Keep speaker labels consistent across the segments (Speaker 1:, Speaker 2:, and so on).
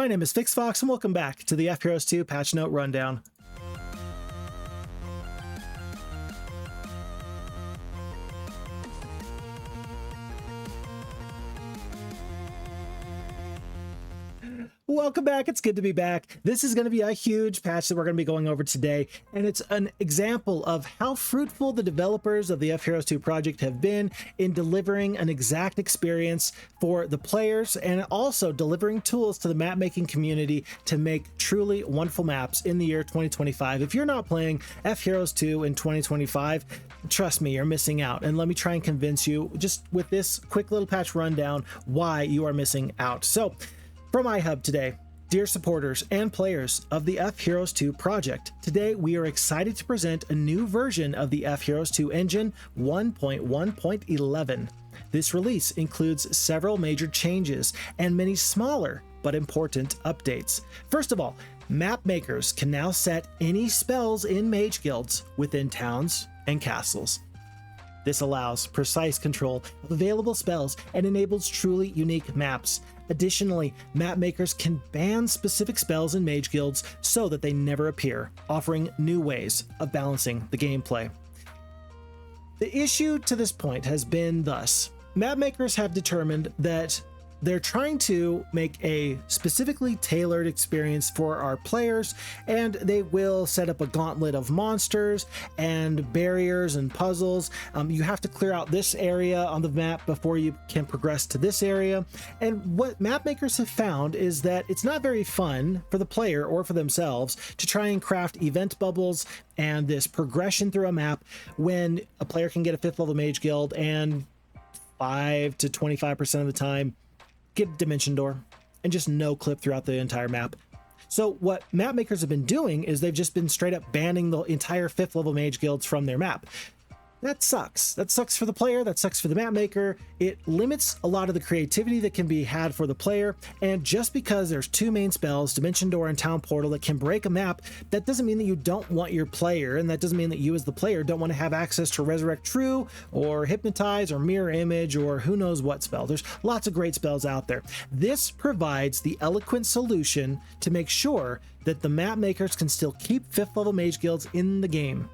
Speaker 1: My name is Phixfox and welcome back to the fheroes2 patch note rundown. Welcome back. It's good to be back. This is going to be a huge patch that we're going to be going over today, and it's an example of how fruitful the developers of the fheroes2 project have been in delivering an exact experience for the players and also delivering tools to the map making community to make truly wonderful maps in the year 2025. If you're not playing fheroes2 in 2025, trust me, you're missing out. And let me try and convince you just with this quick little patch rundown why you are missing out. So from iHub today, dear supporters and players of the fheroes2 project, today we are excited to present a new version of the fheroes2 engine 1.1.11. This release includes several major changes and many smaller but important updates. First of all, map makers can now set any spells in mage guilds within towns and castles. This allows precise control of available spells and enables truly unique maps. Additionally, map makers can ban specific spells in mage guilds so that they never appear, offering new ways of balancing the gameplay. The issue to this point has been thus: map makers have determined that they're trying to make a specifically tailored experience for our players, and they will set up a gauntlet of monsters and barriers and puzzles. You have to clear out this area on the map before you can progress to this area. And what map makers have found is that it's not very fun for the player or for themselves to try and craft event bubbles and this progression through a map when a player can get a 5th level mage guild and 5 to 25% of the time get a dimension door and just no clip throughout the entire map. So what map makers have been doing is they've just been straight up banning the entire 5th level mage guilds from their map. That sucks. That sucks for the player. That sucks for the map maker. It limits a lot of the creativity that can be had for the player. And just because there's 2 main spells, Dimension Door and Town Portal, that can break a map, that doesn't mean that you don't want your player, and that doesn't mean that you as the player don't want to have access to Resurrect True or Hypnotize or Mirror Image or who knows what spell. There's lots of great spells out there. This provides the eloquent solution to make sure that the map makers can still keep 5th level mage guilds in the game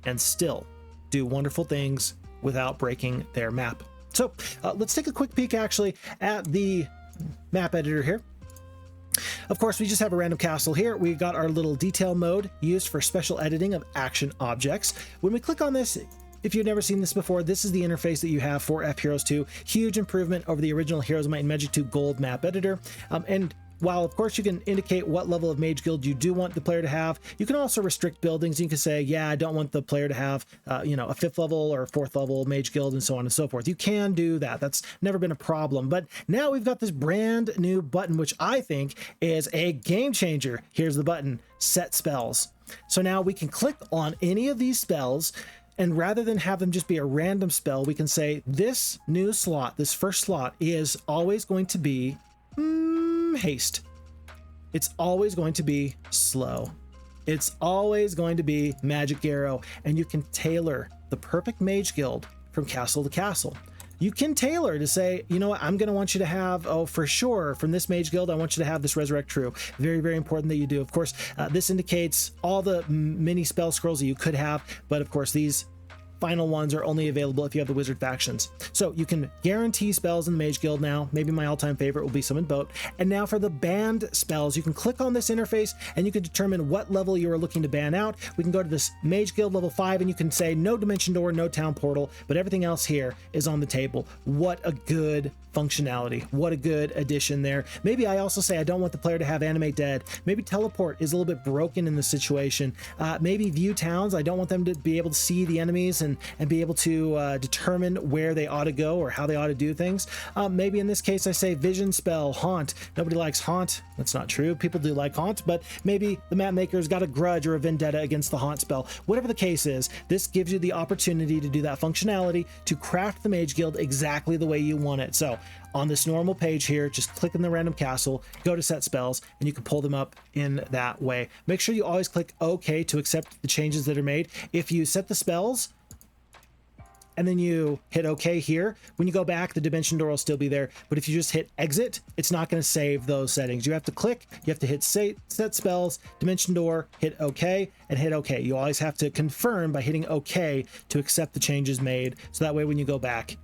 Speaker 1: and still do wonderful things without breaking their map. So let's take a quick peek actually at the map editor here. Of course, we just have a random castle here. We got our little detail mode used for special editing of action objects. When we click on this, if you've never seen this before, this is the interface that you have for fheroes2. Huge improvement over the original Heroes of Might and Magic 2 Gold map editor. And while of course you can indicate what level of mage guild you do want the player to have, you can also restrict buildings. You can say, yeah, I don't want the player to have, a 5th level or 4th level mage guild and so on and so forth. You can do that. That's never been a problem. But now we've got this brand new button, which I think is a game changer. Here's the button, Set Spells. So now we can click on any of these spells, and rather than have them just be a random spell, we can say this new slot, this first slot, is always going to be haste. It's always going to be slow. It's always going to be magic arrow, and you can tailor the perfect mage guild from castle to castle. You can tailor to say, you know what, I'm going to want you to have, oh, for sure, from this mage guild, I want you to have this Resurrect True. Very, very important that you do. Of course, this indicates all the mini spell scrolls that you could have, but of course, these final ones are only available if you have the wizard factions. So you can guarantee spells in the mage guild now. Maybe my all-time favorite will be Summon Boat. And now for the banned spells, you can click on this interface and you can determine what level you are looking to ban out. We can go to this mage guild level 5 and you can say no Dimension Door, no Town Portal, but everything else here is on the table. What a good functionality. What a good addition there. Maybe I also say I don't want the player to have Animate Dead. Maybe Teleport is a little bit broken in the situation. Maybe View Towns, I don't want them to be able to see the enemies and be able to determine where they ought to go or how they ought to do things. Maybe in this case I say Vision Spell, Haunt. Nobody likes Haunt. That's not true. People do like Haunt, but maybe the map maker's got a grudge or a vendetta against the Haunt spell. Whatever the case is, this gives you the opportunity to do that functionality to craft the mage guild exactly the way you want it. So on this normal page here, just click in the random castle, go to Set Spells, and you can pull them up in that way. Make sure you always click OK to accept the changes that are made. If you set the spells and then you hit OK here, when you go back, the dimension door will still be there. But if you just hit exit, it's not going to save those settings. You have to click, you have to hit set spells, dimension door, hit OK, and hit OK. You always have to confirm by hitting OK to accept the changes made. So that way when you go back,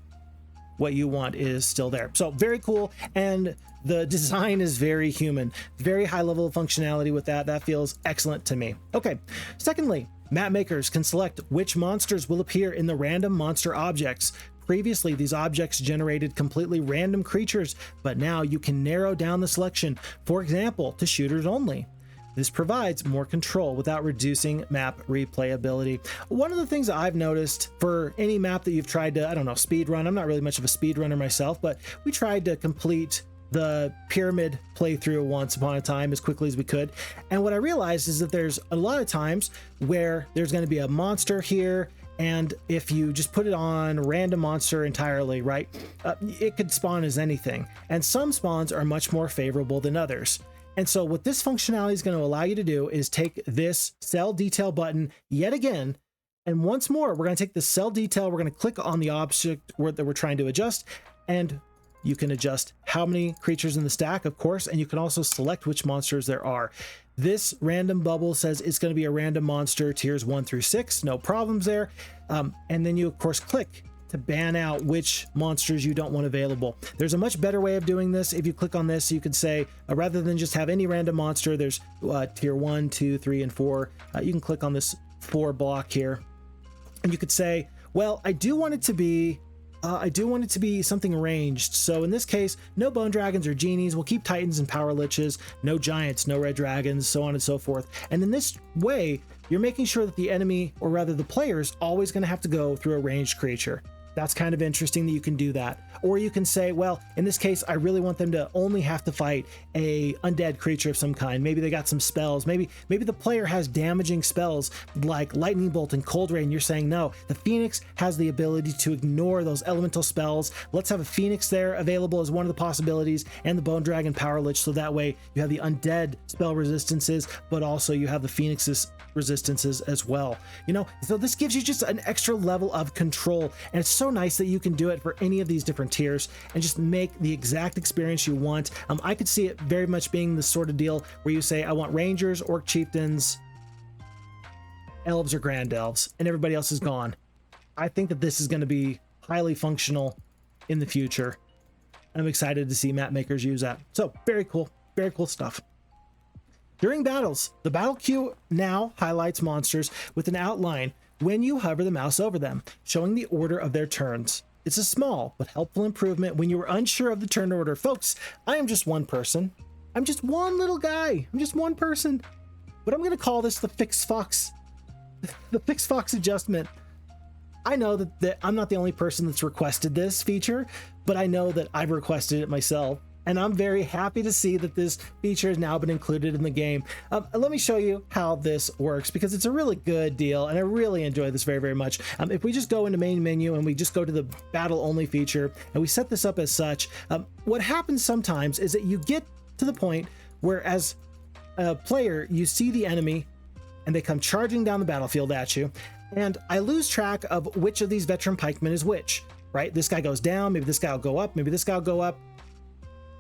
Speaker 1: what you want is still there. So very cool. And the design is very human, very high level of functionality with that. That feels excellent to me. Okay. Secondly, map makers can select which monsters will appear in the random monster objects. Previously, these objects generated completely random creatures, but now you can narrow down the selection, for example, to shooters only. This provides more control without reducing map replayability. One of the things I've noticed for any map that you've tried to, I don't know, speed run, I'm not really much of a speed runner myself, but we tried to complete the pyramid playthrough once upon a time as quickly as we could. And what I realized is that there's a lot of times where there's going to be a monster here, and if you just put it on random monster entirely, right, it could spawn as anything. And some spawns are much more favorable than others. And so what this functionality is going to allow you to do is take this cell detail button yet again, and once more, we're going to take the cell detail, we're going to click on the object that we're trying to adjust, and you can adjust how many creatures in the stack, of course, and you can also select which monsters there are. This random bubble says it's going to be a random monster, tiers 1 through 6, no problems there. And then you, of course, click to ban out which monsters you don't want available. There's a much better way of doing this. If you click on this, you could say, rather than just have any random monster, there's tier 1, 2, 3, and 4. You can click on this 4 block here, and you could say, well, I do want it to be something ranged. So in this case, no bone dragons or genies. We'll keep titans and power liches, no giants, no red dragons, so on and so forth. And in this way, you're making sure that the enemy, or rather the player, is always going to have to go through a ranged creature. That's kind of interesting that you can do that. Or you can say, well, in this case, I really want them to only have to fight a undead creature of some kind. Maybe they got some spells. Maybe the player has damaging spells like lightning bolt and cold rain. You're saying, no, the Phoenix has the ability to ignore those elemental spells. Let's have a Phoenix there available as one of the possibilities, and the bone dragon power lich. So that way you have the undead spell resistances, but also you have the Phoenix's resistances as well. You know, so this gives you just an extra level of control, and it's so nice that you can do it for any of these different tiers and just make the exact experience you want. I could see it very much being the sort of deal where you say, I want rangers, orc chieftains, elves, or grand elves, and everybody else is gone. I think that this is going to be highly functional in the future. I'm excited to see map makers use that. So very cool stuff. During battles, the battle queue now highlights monsters with an outline when you hover the mouse over them, showing the order of their turns. It's a small but helpful improvement when you are unsure of the turn order. Folks, I am just one person. I'm just one little guy. I'm just one person. But I'm going to call this the Phixfox adjustment. I know that I'm not the only person that's requested this feature, but I know that I've requested it myself. And I'm very happy to see that this feature has now been included in the game. Let me show you how this works, because it's a really good deal, and I really enjoy this very, very much. If we just go into main menu and we just go to the battle only feature and we set this up as such, what happens sometimes is that you get to the point where, as a player, you see the enemy and they come charging down the battlefield at you, and I lose track of which of these veteran pikemen is which, right? This guy goes down, maybe this guy will go up, maybe this guy will go up.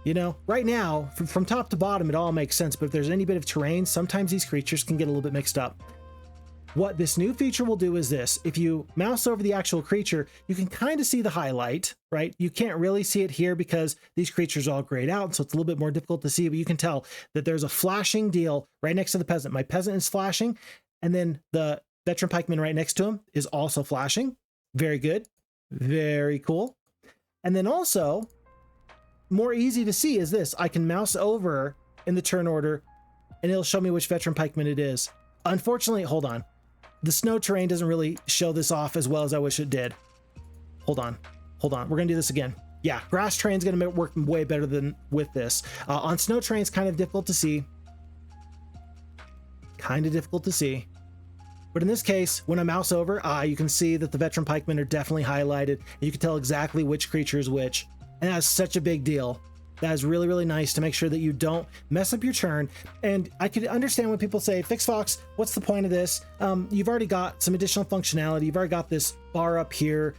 Speaker 1: You know, right now, from top to bottom, it all makes sense, but if there's any bit of terrain, sometimes these creatures can get a little bit mixed up. What this new feature will do is this. If you mouse over the actual creature, you can kind of see the highlight, right? You can't really see it here because these creatures are all grayed out, so it's a little bit more difficult to see, but you can tell that there's a flashing deal right next to the peasant. My peasant is flashing, and then the veteran pikeman right next to him is also flashing. Very good. Very cool. And then also, more easy to see is this. I can mouse over in the turn order and it'll show me which veteran pikeman it is. Unfortunately, hold on. The snow terrain doesn't really show this off as well as I wish it did. Hold on. We're going to do this again. Yeah, grass terrain's going to work way better than with this. On snow terrain, it's kind of difficult to see. But in this case, when I mouse over, you can see that the veteran pikemen are definitely highlighted. And you can tell exactly which creature is which. And that's such a big deal. That is really, really nice to make sure that you don't mess up your turn. And I could understand when people say, Phixfox, what's the point of this? You've already got some additional functionality. You've already got this bar up here.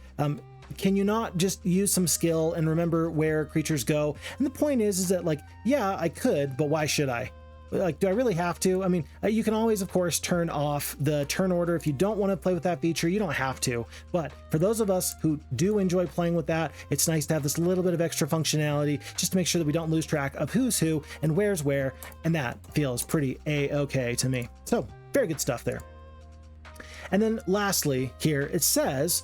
Speaker 1: Can you not just use some skill and remember where creatures go? And the point is that, like, yeah, I could, but why should I? Like, do I really have to? I mean, you can always, of course, turn off the turn order. If you don't want to play with that feature, you don't have to. But for those of us who do enjoy playing with that, it's nice to have this little bit of extra functionality just to make sure that we don't lose track of who's who and where's where. And that feels pretty A-okay to me. So very good stuff there. And then lastly here, it says,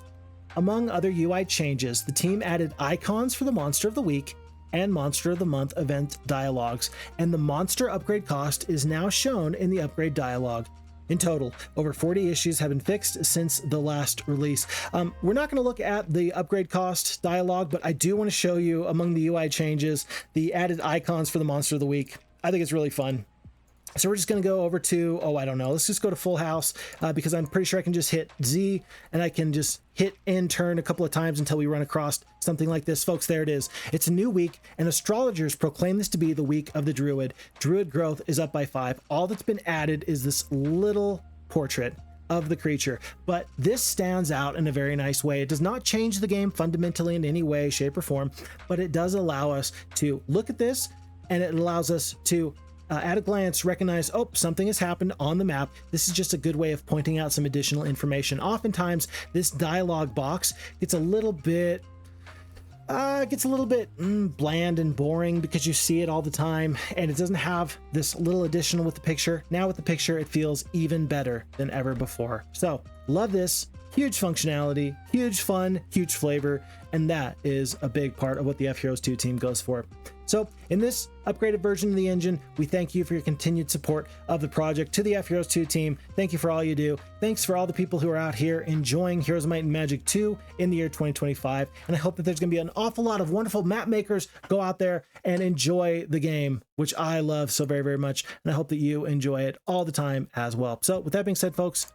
Speaker 1: among other UI changes, the team added icons for the Monster of the Week and Monster of the Month event dialogues, and the monster upgrade cost is now shown in the upgrade dialogue. In total, over 40 issues have been fixed since the last release. We're not going to look at the upgrade cost dialogue, but I do want to show you, among the UI changes, the added icons for the Monster of the Week. I think it's really fun. So we're just going to go over to, I don't know, let's just go to Full House, because I'm pretty sure I can just hit Z and I can just hit end turn a couple of times until we run across something like this. Folks, there it is. It's a new week, and astrologers proclaim this to be the week of the Druid. Druid growth is up by 5. All that's been added is this little portrait of the creature, but this stands out in a very nice way. It does not change the game fundamentally in any way, shape, or form, but it does allow us to look at this, and it allows us to at a glance recognize, something has happened on the map. This is just a good way of pointing out some additional information. Oftentimes this dialogue box gets a little bit bland and boring because you see it all the time, and it doesn't have this little additional with the picture. Now with the picture, it feels even better than ever before. So love this. Huge functionality, huge fun, huge flavor, and that is a big part of what the fheroes2 team goes for. So in this upgraded version of the engine, we thank you for your continued support of the project. To the fheroes2 team, thank you for all you do. Thanks for all the people who are out here enjoying Heroes of Might and Magic 2 in the year 2025. And I hope that there's going to be an awful lot of wonderful map makers go out there and enjoy the game, which I love so very, very much. And I hope that you enjoy it all the time as well. So with that being said, folks,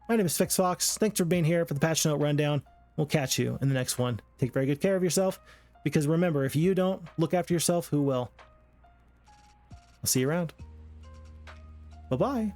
Speaker 1: my name is Phixfox. Thanks for being here for the patch note rundown. We'll catch you in the next one. Take very good care of yourself, because remember, if you don't look after yourself, who will? I'll see you around. Bye-bye.